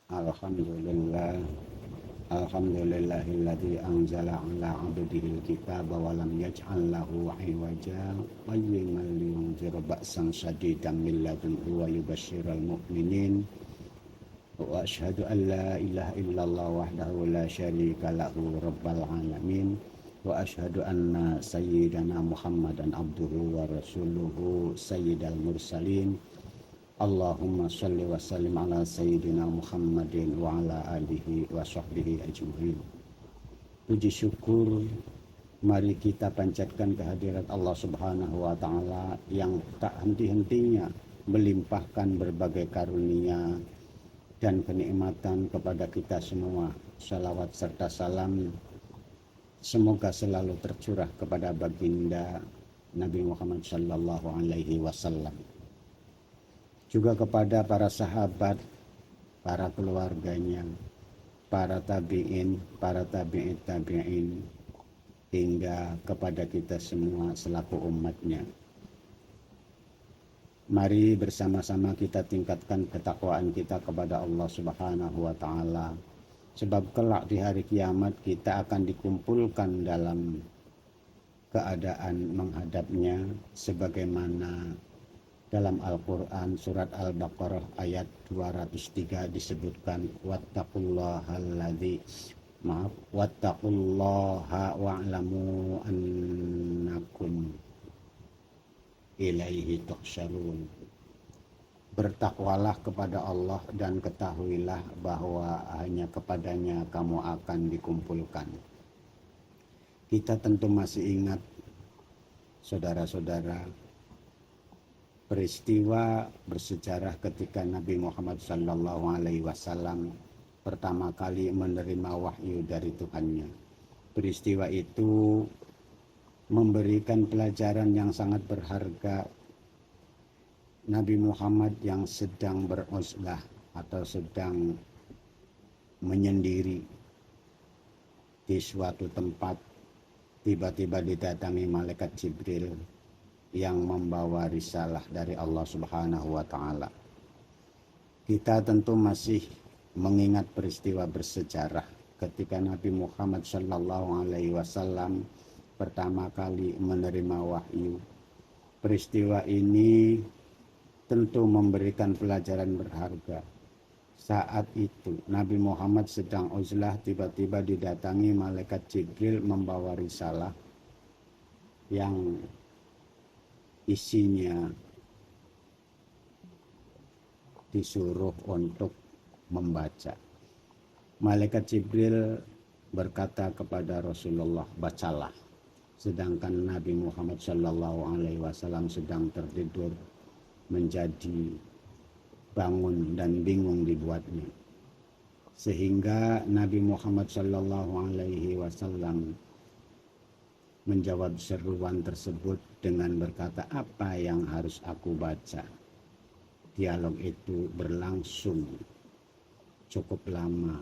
Alhamdulillah. Alhamdulillahilladzi anzala ala 'abdihil kitaba wa lam yaj'al lahu 'iwaja qayyiman liyunzira ba'san shadidan min ladunhu wa yubashshiral mu'minin. Wa asyhadu an la ilaha illallah wahdahu la syarika lahu rabbal alamin. Wa asyhadu anna sayyidana Muhammadan abduhu wa rasuluhu sayyidal mursalin. Allahumma sholli wa sallim ala sayyidina Muhammadin wa ala alihi wa sahbihi ajma'in. Puji syukur mari kita panjatkan kehadirat Allah Subhanahu wa taala yang tak henti-hentinya melimpahkan berbagai karunia dan kenikmatan kepada kita semua. Salawat serta salam semoga selalu tercurah kepada baginda Nabi Muhammad sallallahu alaihi wasallam. Juga kepada para sahabat, para keluarganya, para tabi'in, para tabi'it tabi'in, hingga kepada kita semua selaku umatnya. Mari bersama-sama kita tingkatkan ketakwaan kita kepada Allah Subhanahu wa ta'ala. Sebab kelak di hari kiamat kita akan dikumpulkan dalam keadaan menghadapnya sebagaimana dalam Al-Quran surat Al-Baqarah ayat 203 disebutkan wattaqullaha wa'lamu annakum ilaihi tuhsyarun. Bertakwalah kepada Allah dan ketahuilah bahwa hanya kepadanya kamu akan dikumpulkan. Kita tentu masih ingat, saudara-saudara, peristiwa bersejarah ketika Nabi Muhammad SAW pertama kali menerima wahyu dari Tuhannya. Peristiwa itu memberikan pelajaran yang sangat berharga. Nabi Muhammad yang sedang beruzlah atau sedang menyendiri di suatu tempat, tiba-tiba didatangi malaikat Jibril yang membawa risalah dari Allah Subhanahu wa ta'ala. Kita tentu masih mengingat peristiwa bersejarah ketika Nabi Muhammad sallallahu alaihi wasallam pertama kali menerima wahyu. Peristiwa ini tentu memberikan pelajaran berharga. Saat itu Nabi Muhammad sedang uzlah, tiba-tiba didatangi malaikat Jibril membawa risalah yang isinya disuruh untuk membaca. Malaikat Jibril berkata kepada Rasulullah, bacalah. Sedangkan Nabi Muhammad SAW sedang tertidur, menjadi bangun dan bingung dibuatnya. Sehingga Nabi Muhammad SAW menjawab seruan tersebut dengan berkata, apa yang harus aku baca? Dialog itu berlangsung cukup lama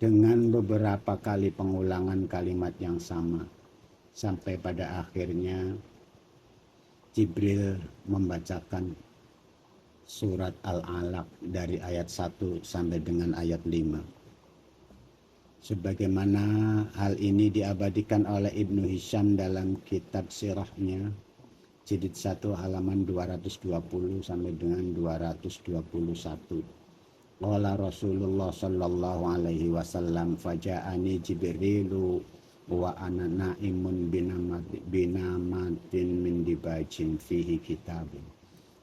dengan beberapa kali pengulangan kalimat yang sama, sampai pada akhirnya Jibril membacakan surat Al-Alaq dari ayat 1 sampai dengan ayat 5. Sebagaimana hal ini diabadikan oleh Ibnu Hisham dalam kitab sirahnya, jilid 1 halaman 220 sampai dengan 221. Qala Rasulullah sallallahu alaihi wasallam, faja'ani Jibrilu wa ana na'imun binamatin min dibajin fihi kitabun.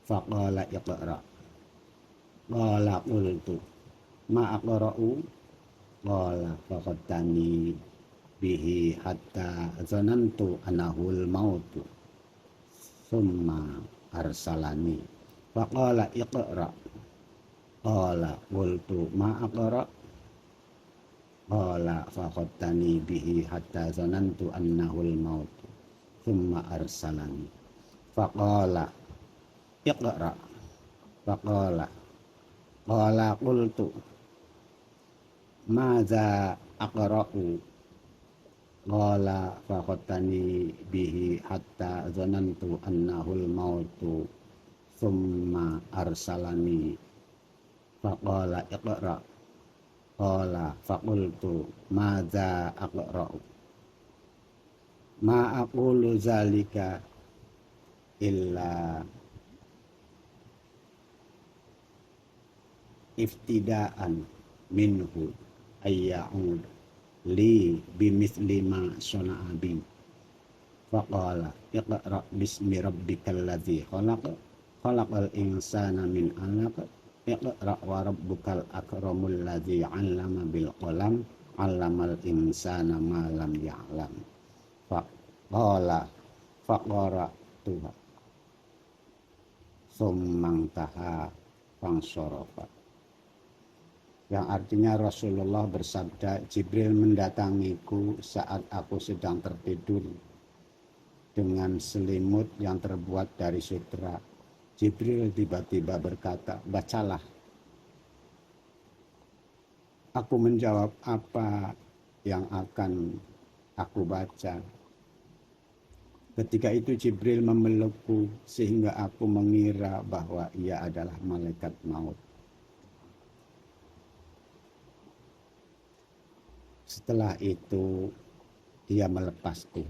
Faqala iqra. Qala qultu ma aqra'u? Qala faqattani bihi hatta zanantu anahul mautu thumma arsalani faqala iqra. Qala qultu ma aqra? Qala faqattani bihi hatta zanantu annahul mautu thumma arsalani faqala iqra. Qala qultu madza aqra'u? Qala faqattani bihi hatta zanantu annahul mautu thumma arsalani faqala iqra. Qala faqultu madza aqra'u. Ma aqulu zalika illa iftidaan minhu ayya'ud li bimithli ma sana'a bi. Faqala iqra bismi rabbikal ladzi khalaq khalaqal insana min 'alaq iqra wa rabbukal akramul ladzi 'allama bil qalam 'allamal insana ma lam ya'lam. Faqala faqara tuha summang taha fangsorofa. Yang artinya Rasulullah bersabda, Jibril mendatangiku saat aku sedang tertidur dengan selimut yang terbuat dari sutra. Jibril tiba-tiba berkata, bacalah. Aku menjawab, apa yang akan aku baca? Ketika itu Jibril memelukku sehingga aku mengira bahwa ia adalah malaikat maut. Setelah itu dia melepasku.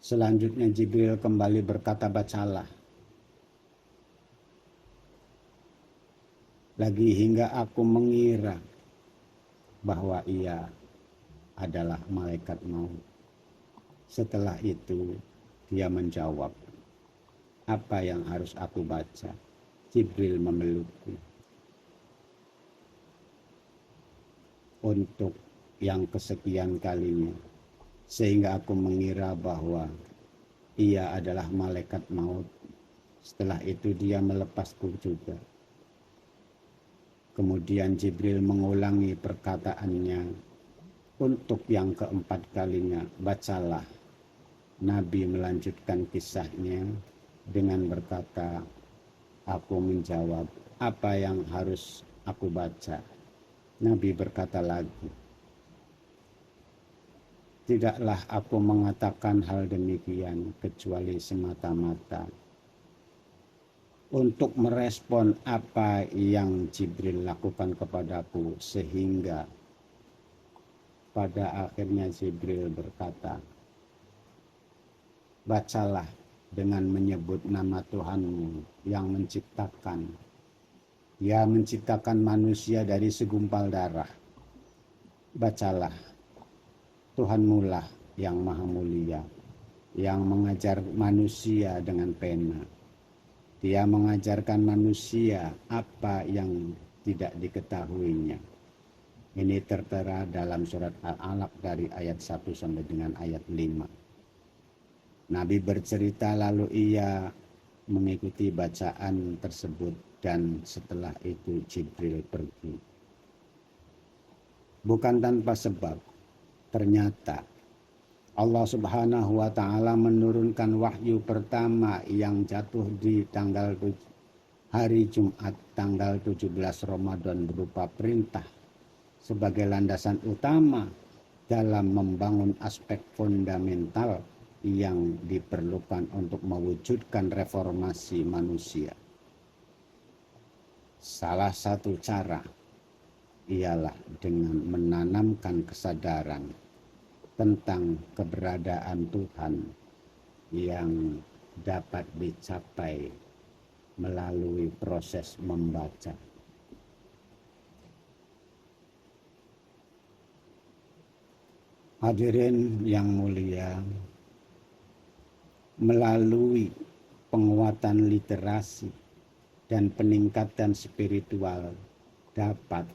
Selanjutnya Jibril kembali berkata, bacalah. Lagi hingga aku mengira bahwa ia adalah malaikat maut. Setelah itu dia menjawab, apa yang harus aku baca? Jibril memelukku. Untuk yang kesekian kalinya, sehingga aku mengira bahwa ia adalah malaikat maut. Setelah itu dia melepasku juga. Kemudian Jibril mengulangi perkataannya untuk yang keempat kalinya, bacalah. Nabi melanjutkan kisahnya dengan berkata, aku menjawab, apa yang harus aku baca? Nabi berkata lagi, tidaklah aku mengatakan hal demikian kecuali semata-mata untuk merespon apa yang Jibril lakukan kepadaku, sehingga pada akhirnya Jibril berkata, bacalah dengan menyebut nama Tuhanmu yang menciptakan. Dia menciptakan manusia dari segumpal darah. Bacalah, Tuhanmu lah yang maha mulia, yang mengajar manusia dengan pena. Dia mengajarkan manusia apa yang tidak diketahuinya. Ini tertera dalam surat Al-Alaq dari ayat 1 sampai dengan ayat 5. Nabi bercerita lalu ia mengikuti bacaan tersebut dan setelah itu Jibril pergi. Bukan tanpa sebab, ternyata Allah Subhanahu wa Ta'ala menurunkan wahyu pertama yang jatuh di hari Jumat tanggal 17 Ramadan berupa perintah sebagai landasan utama dalam membangun aspek fundamental yang diperlukan untuk mewujudkan reformasi manusia. Salah satu cara ialah dengan menanamkan kesadaran tentang keberadaan Tuhan yang dapat dicapai melalui proses membaca. Hadirin yang mulia, melalui penguatan literasi dan peningkatan spiritual dapat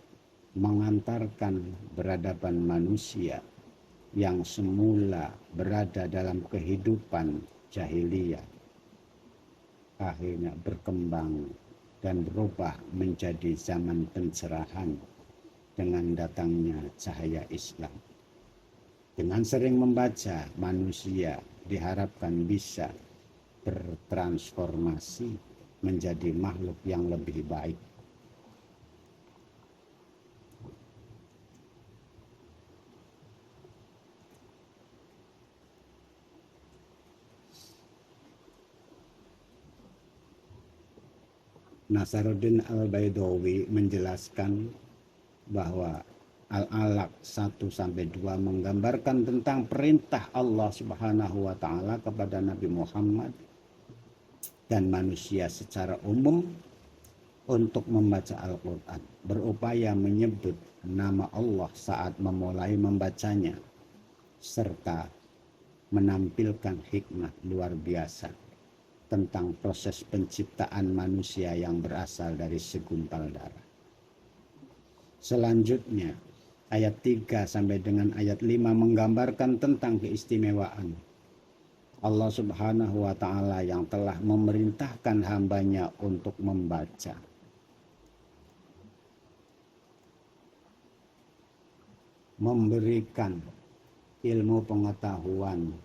mengantarkan peradaban manusia yang semula berada dalam kehidupan jahiliyah akhirnya berkembang dan berubah menjadi zaman pencerahan dengan datangnya cahaya Islam. Dengan sering membaca, manusia diharapkan bisa bertransformasi menjadi makhluk yang lebih baik. Nasaruddin Al-Baidawi menjelaskan bahwa Al-Alaq 1-2 menggambarkan tentang perintah Allah Subhanahu wa taala kepada Nabi Muhammad dan manusia secara umum untuk membaca Al-Qur'an, berupaya menyebut nama Allah saat memulai membacanya serta menampilkan hikmah luar biasa tentang proses penciptaan manusia yang berasal dari segumpal darah. Selanjutnya, ayat 3 sampai dengan ayat 5 menggambarkan tentang keistimewaan Allah Subhanahu wa taala yang telah memerintahkan hambanya untuk membaca. Memberikan ilmu pengetahuan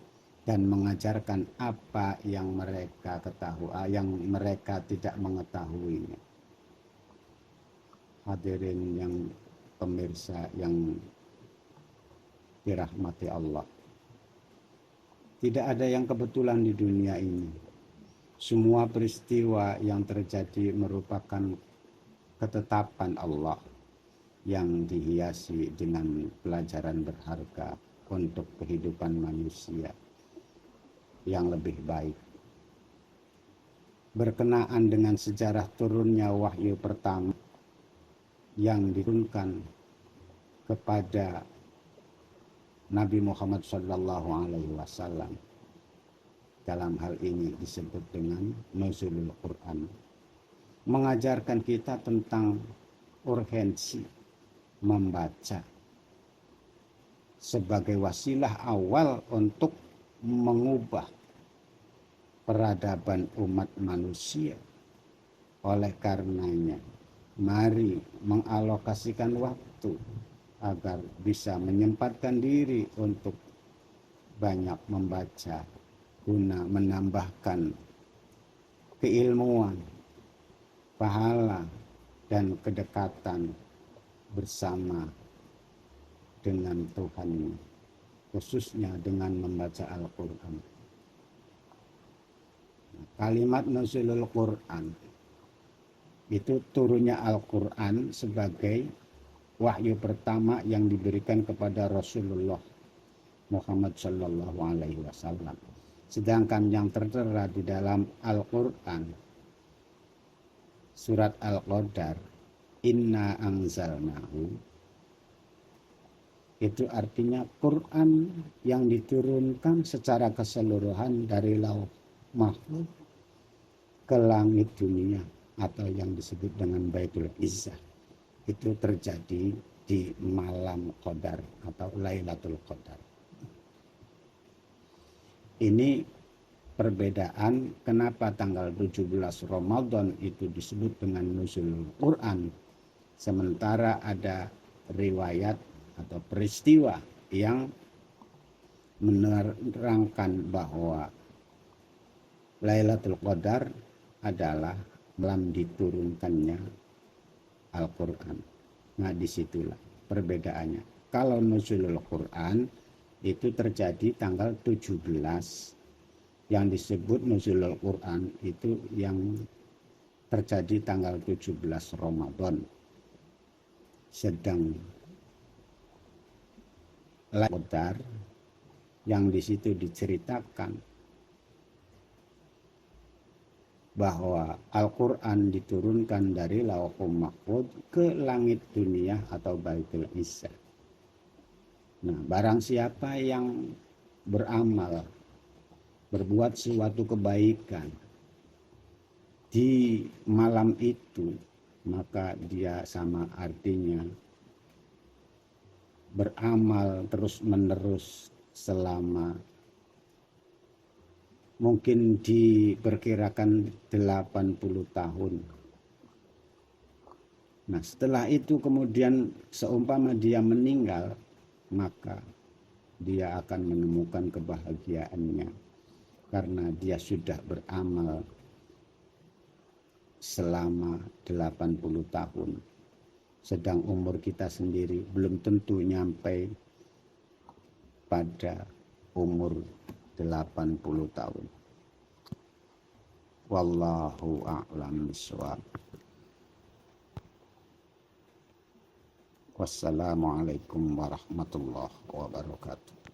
dan mengajarkan apa yang mereka ketahui, yang mereka tidak mengetahuinya. Hadirin yang pemirsa yang dirahmati Allah. Tidak ada yang kebetulan di dunia ini. Semua peristiwa yang terjadi merupakan ketetapan Allah yang dihiasi dengan pelajaran berharga untuk kehidupan manusia yang lebih baik. Berkenaan dengan sejarah turunnya wahyu pertama yang diturunkan kepada Nabi Muhammad SAW, dalam hal ini disebut dengan nuzulul Quran, mengajarkan kita tentang urgensi membaca sebagai wasilah awal untuk mengubah peradaban umat manusia. Oleh karenanya, mari mengalokasikan waktu agar bisa menyempatkan diri untuk banyak membaca guna menambahkan keilmuan, pahala, dan kedekatan bersama dengan Tuhan, khususnya dengan membaca Al-Quran. Kalimat nuzulul Quran itu turunnya Al-Quran sebagai wahyu pertama yang diberikan kepada Rasulullah Muhammad Sallallahu Alaihi Wasallam. Sedangkan yang tertera di dalam Al-Quran surat Al-Qadar, Inna anzalnahu, itu artinya Quran yang diturunkan secara keseluruhan dari lauh mahfuz ke langit dunia atau yang disebut dengan Baitul Izzah. Itu terjadi di malam Qadar atau Lailatul Qadar. Ini perbedaan kenapa tanggal 17 Ramadan itu disebut dengan nuzulul Quran, sementara ada riwayat atau peristiwa yang menerangkan bahwa Lailatul Qadar adalah malam diturunkannya Al-Quran. Nah, disitulah perbedaannya. Kalau nuzulul Quran itu terjadi tanggal 17. Yang disebut nuzulul Quran itu yang terjadi tanggal 17 Ramadan. Sedang Qadar yang di situ diceritakan bahwa Al-Quran diturunkan dari lauhul mahfuz ke langit dunia atau Baitul Izzah. Nah, barang siapa yang beramal, berbuat suatu kebaikan di malam itu, maka dia sama artinya beramal terus-menerus selama mungkin diperkirakan 80 tahun. Nah, setelah itu kemudian seumpama dia meninggal, maka dia akan menemukan kebahagiaannya karena dia sudah beramal selama 80 tahun. Sedang umur kita sendiri belum tentu nyampe pada umur 80 tahun. Wallahu a'lam bishawab. Wassalamualaikum warahmatullahi wabarakatuh.